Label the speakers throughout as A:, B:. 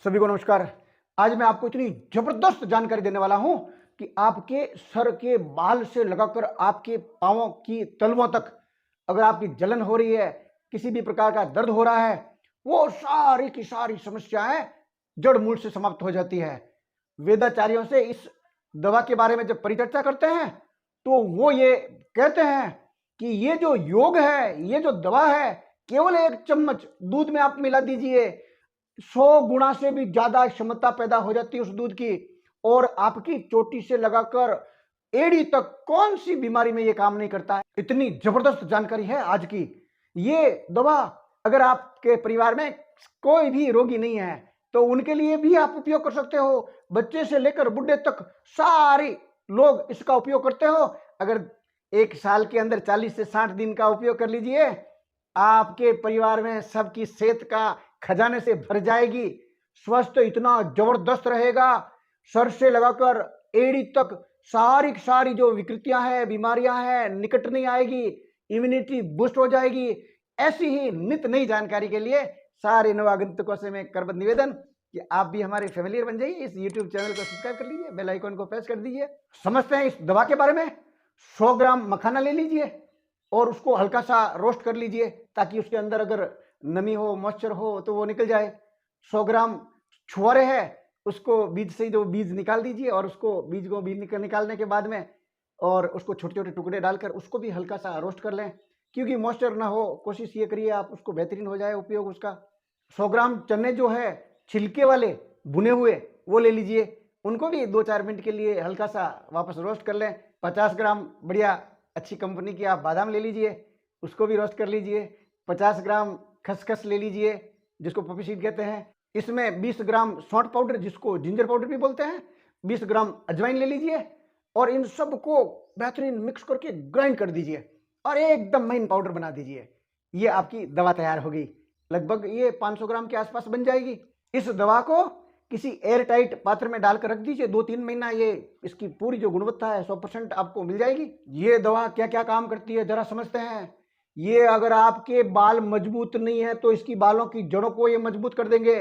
A: सभी को नमस्कार। आज मैं आपको इतनी जबरदस्त जानकारी देने वाला हूं कि आपके सर के बाल से लगाकर आपके पांवों की तलवों तक अगर आपकी जलन हो रही है, किसी भी प्रकार का दर्द हो रहा है, वो सारी की सारी समस्याएं जड़ मूल से समाप्त हो जाती है। वेदाचार्यों से इस दवा के बारे में जब परिचर्चा करते हैं तो वो ये कहते हैं कि ये जो योग है, ये जो दवा है, केवल एक चम्मच दूध में आप मिला दीजिए, 100 गुना से भी ज्यादा क्षमता पैदा हो जाती है उस दूध की। और आपकी चोटी से लगाकर एड़ी तक कौन सी बीमारी में ये काम नहीं करता है। इतनी जबरदस्त जानकारी है आज की। ये दवा अगर आपके परिवार में कोई भी रोगी नहीं है तो उनके लिए भी आप उपयोग कर सकते हो। बच्चे से लेकर बुढ़े तक सारे लोग इसका उपयोग करते हो। अगर एक साल के अंदर 40 से 60 दिन का उपयोग कर लीजिए, आपके परिवार में सबकी सेहत का खजाने से भर जाएगी। स्वास्थ्य इतना जबरदस्त रहेगा, सर से लगाकर एड़ी तक सारी जो विकृतियां हैं, बीमारियां हैं, निकट नहीं आएगी। इम्यूनिटी बूस्ट हो जाएगी। ऐसी ही नित नई जानकारी के लिए सारे नवागंतुकों से मैं करबद्ध निवेदन कि आप भी हमारे फैमिलियर बन जाइए। इस यूट्यूब चैनल को सब्सक्राइब कर लीजिए, बेल आइकन को प्रेस कर दीजिए। समझते हैं इस दवा के बारे में। 100 ग्राम मखाना ले लीजिए और उसको हल्का सा रोस्ट कर लीजिए ताकि उसके अंदर अगर नमी हो, मॉइस्चर हो तो वो निकल जाए। 100 ग्राम छुआरे है, उसको बीज से जो बीज निकाल दीजिए और उसको बीज को निकालने के बाद में और उसको छोटे छोटे टुकड़े डालकर उसको भी हल्का सा रोस्ट कर लें, क्योंकि मॉइस्चर ना हो। कोशिश ये करिए आप उसको बेहतरीन हो जाए उपयोग उसका। 100 ग्राम चने जो है छिलके वाले भुने हुए वो ले लीजिए, उनको भी 2-4 मिनट के लिए हल्का सा वापस रोस्ट कर लें। 50 ग्राम बढ़िया अच्छी कंपनी की आप बादाम ले लीजिए, उसको भी रोस्ट कर लीजिए। 50 ग्राम खसखस ले लीजिए जिसको पॉपी सीड कहते हैं। इसमें 20 ग्राम सौंठ पाउडर जिसको जिंजर पाउडर भी बोलते हैं, 20 ग्राम अजवाइन ले लीजिए और इन सब को बेहतरीन मिक्स करके ग्राइंड कर दीजिए और एकदम महीन पाउडर बना दीजिए। ये आपकी दवा तैयार होगी। लगभग ये 500 ग्राम के आसपास बन जाएगी। इस दवा को किसी एयर टाइट पात्र में डालकर रख दीजिए। 2-3 महीना ये इसकी पूरी जो गुणवत्ता है 100% आपको मिल जाएगी। ये दवा क्या क्या काम करती है जरा समझते हैं। ये अगर आपके बाल मजबूत नहीं है तो इसकी बालों की जड़ों को ये मजबूत कर देंगे।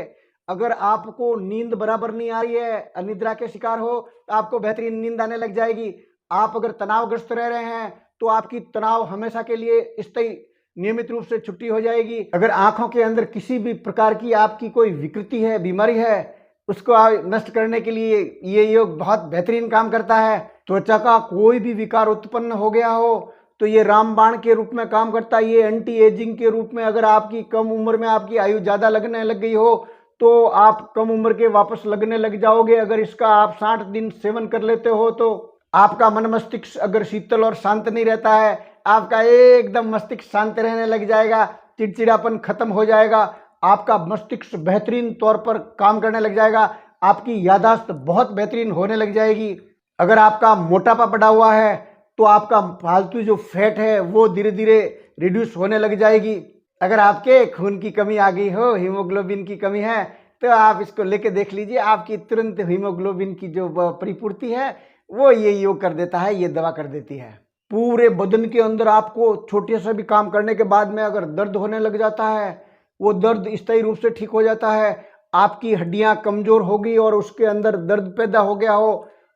A: अगर आपको नींद बराबर नहीं आ रही है, अनिद्रा के शिकार हो, तो आपको बेहतरीन नींद आने लग जाएगी। आप अगर तनावग्रस्त रह रहे हैं तो आपकी तनाव हमेशा के लिए स्थायी नियमित रूप से छुट्टी हो जाएगी। अगर आंखों के अंदर किसी भी प्रकार की आपकी कोई विकृति है, बीमारी है, उसको नष्ट करने के लिए ये योग बहुत बेहतरीन काम करता है। त्वचा का कोई भी विकार उत्पन्न हो गया हो तो ये रामबाण के रूप में काम करता है। ये एंटी एजिंग के रूप में, अगर आपकी कम उम्र में आपकी आयु ज्यादा लगने लग गई हो तो आप कम उम्र के वापस लगने लग जाओगे। अगर इसका आप 60 दिन सेवन कर लेते हो तो आपका मन मस्तिष्क अगर शीतल और शांत नहीं रहता है, आपका एकदम मस्तिष्क शांत रहने लग जाएगा, चिड़चिड़ापन खत्म हो जाएगा, आपका मस्तिष्क बेहतरीन तौर पर काम करने लग जाएगा, आपकी याददाश्त बहुत बेहतरीन होने लग जाएगी। अगर आपका मोटापा बढ़ा हुआ है तो आपका फालतू जो फैट है वो धीरे धीरे रिड्यूस होने लग जाएगी। अगर आपके खून की कमी आ गई हो, हीमोग्लोबिन की कमी है, तो आप इसको लेके देख लीजिए, आपकी तुरंत हीमोग्लोबिन की जो परिपूर्ति है वो ये योग कर देता है, ये दवा कर देती है। पूरे बदन के अंदर आपको छोटे से भी काम करने के बाद में अगर दर्द होने लग जाता है, वो दर्द स्थायी रूप से ठीक हो जाता है। आपकी हड्डियां कमजोर हो गई और उसके अंदर दर्द पैदा हो गया हो,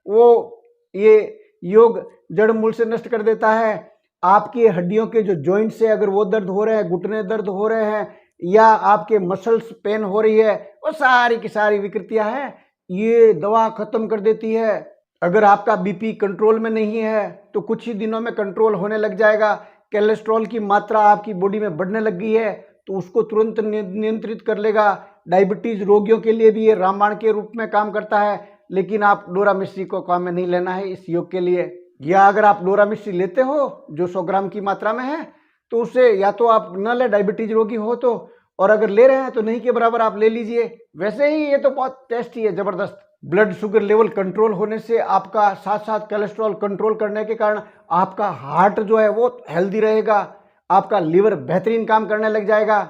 A: वो ये योग जड़ मूल से नष्ट कर देता है। आपकी हड्डियों के जो जॉइंट्स है, अगर वो दर्द हो रहे हैं, घुटने दर्द हो रहे हैं या आपके मसल्स पेन हो रही है, वो सारी की सारी विकृतियां हैं, ये दवा खत्म कर देती है। अगर आपका बीपी कंट्रोल में नहीं है तो कुछ ही दिनों में कंट्रोल होने लग जाएगा। कोलेस्ट्रॉल की मात्रा आपकी बॉडी में बढ़ने लग गई है तो उसको तुरंत नियंत्रित कर लेगा। डायबिटीज रोगियों के लिए भी ये रामबाण के रूप में काम करता है, लेकिन आप डोरा मिश्री को काम में नहीं लेना है इस योग के लिए। या अगर आप डोरा मिश्री लेते हो जो 100 ग्राम की मात्रा में है तो उसे या तो आप न ले, डायबिटीज रोगी हो तो, और अगर ले रहे हैं तो नहीं के बराबर आप ले लीजिए। वैसे ही ये तो बहुत टेस्टी है, जबरदस्त। ब्लड शुगर लेवल कंट्रोल होने से आपका साथ साथ कोलेस्ट्रॉल कंट्रोल करने के कारण आपका हार्ट जो है वो हेल्दी रहेगा, आपका लिवर बेहतरीन काम करने लग जाएगा।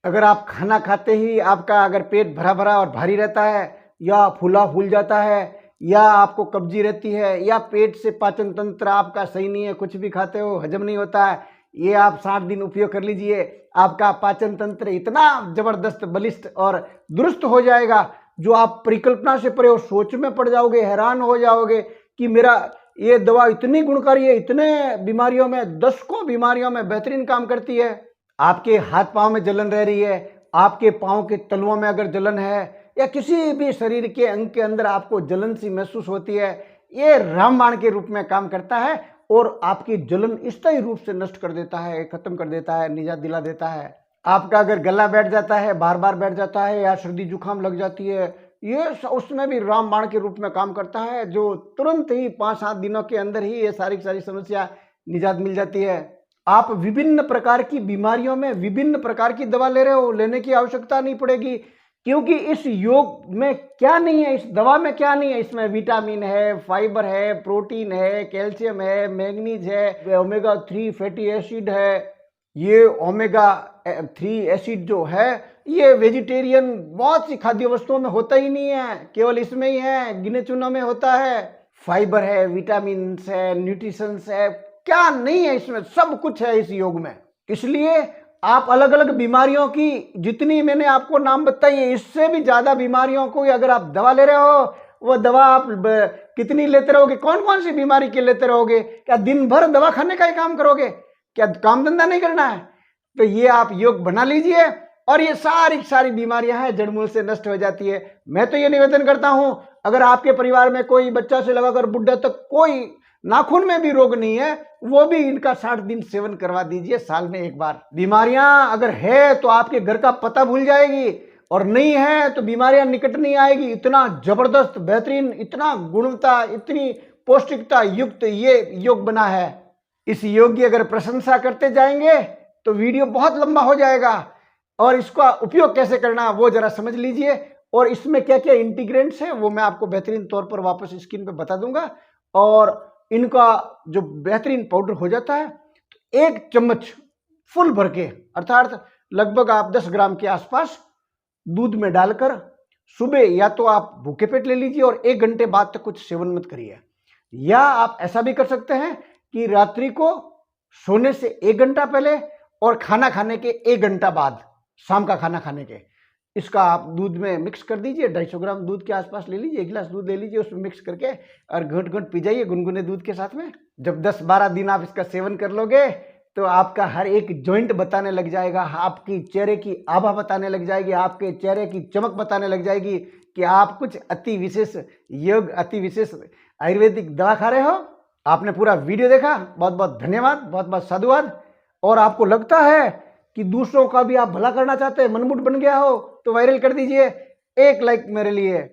A: अगर आप खाना खाते ही आपका अगर पेट भरा भरा और भारी रहता है या फूला फूल जाता है या आपको कब्जी रहती है या पेट से पाचन तंत्र आपका सही नहीं है, कुछ भी खाते हो हजम नहीं होता है, ये आप 60 दिन उपयोग कर लीजिए। आपका पाचन तंत्र इतना जबरदस्त बलिष्ठ और दुरुस्त हो जाएगा, जो आप परिकल्पना से परे हो, सोच में पड़ जाओगे, हैरान हो जाओगे कि मेरा ये दवा इतनी गुणकारी है, इतने बीमारियों में, दशकों बीमारियों में बेहतरीन काम करती है। आपके हाथ पांव में जलन रह रही है, आपके पांव के तलवों में अगर जलन है, या किसी भी शरीर के अंग के अंदर आपको जलन सी महसूस होती है, ये रामबाण के रूप में काम करता है और आपकी जलन स्थायी रूप से नष्ट कर देता है, खत्म कर देता है, निजात दिला देता है। आपका अगर गला बैठ जाता है, बार बार बैठ जाता है, या सर्दी जुकाम लग जाती है, ये उसमें भी रामबाण के रूप में काम करता है, जो तुरंत ही 5-7 दिनों के अंदर ही ये सारी समस्या निजात मिल जाती है। आप विभिन्न प्रकार की बीमारियों में विभिन्न प्रकार की दवा ले रहे हो, लेने की आवश्यकता नहीं पड़ेगी, क्योंकि इस योग में क्या नहीं है, इस दवा में क्या नहीं है, इसमें विटामिन है, फाइबर है, प्रोटीन है, कैल्शियम है, मैग्नीज है, ओमेगा 3 फैटी एसिड है। ये ओमेगा 3 एसिड जो है ये वेजिटेरियन बहुत सी खाद्य वस्तुओं में होता ही नहीं है, केवल इसमें ही है, गिने चुनों में होता है। फाइबर है, विटामिन है, न्यूट्रिशंस है, क्या नहीं है इसमें, सब कुछ है इस योग में। इसलिए आप अलग अलग बीमारियों की जितनी मैंने आपको नाम बताई है, इससे भी ज्यादा बीमारियों को अगर आप दवा ले रहे हो, वो दवा आप कितनी लेते रहोगे, कौन कौन सी बीमारी के लेते रहोगे? क्या दिन भर दवा खाने का ही काम करोगे? क्या काम धंधा नहीं करना है? तो ये आप योग बना लीजिए और ये सारी बीमारियां हैं जड़मूल से नष्ट हो जाती है। मैं तो ये निवेदन करता हूं, अगर आपके परिवार में कोई बच्चा से लगाकर बुढ़ा तक कोई नाखून में भी रोग नहीं है, वो भी इनका 60 दिन सेवन करवा दीजिए साल में एक बार। बीमारियां अगर है तो आपके घर का पता भूल जाएगी, और नहीं है तो बीमारियां निकट नहीं आएगी। इतना जबरदस्त, बेहतरीन, इतना गुणवत्ता, इतनी पौष्टिकता युक्त ये योग बना है। इस योग की अगर प्रशंसा करते जाएंगे तो वीडियो बहुत लंबा हो जाएगा, और इसका उपयोग कैसे करना वो जरा समझ लीजिए, और इसमें क्या क्या इंटीग्रेंट्स है वो मैं आपको बेहतरीन तौर पर वापस स्क्रीन पे बता दूंगा। और इनका जो बेहतरीन पाउडर हो जाता है, तो 1 चम्मच फुल भर के, अर्थात लगभग आप 10 ग्राम के आसपास दूध में डालकर सुबह या तो आप भूखे पेट ले लीजिए और 1 घंटे बाद तक कुछ सेवन मत करिए। या आप ऐसा भी कर सकते हैं कि रात्रि को सोने से 1 घंटा पहले और खाना खाने के 1 घंटा बाद, शाम का खाना खाने के, इसका आप दूध में मिक्स कर दीजिए। 250 ग्राम दूध के आसपास ले लीजिए, 1 गिलास दूध ले लीजिए, उसमें मिक्स करके और घुट घुट पी जाइए गुनगुने दूध के साथ में। जब 10-12 दिन आप इसका सेवन कर लोगे तो आपका हर एक जॉइंट बताने लग जाएगा, आपकी चेहरे की आभा बताने लग जाएगी, आपके चेहरे की चमक बताने लग जाएगी कि आप कुछ अति विशेष योग, अति विशेष आयुर्वेदिक दवा खा रहे हो। आपने पूरा वीडियो देखा, बहुत बहुत धन्यवाद, बहुत बहुत साधुवाद। और आपको लगता है कि दूसरों का भी आप भला करना चाहते हैं, मनमुट बन गया हो, तो वायरल कर दीजिए। 1 लाइक मेरे लिए।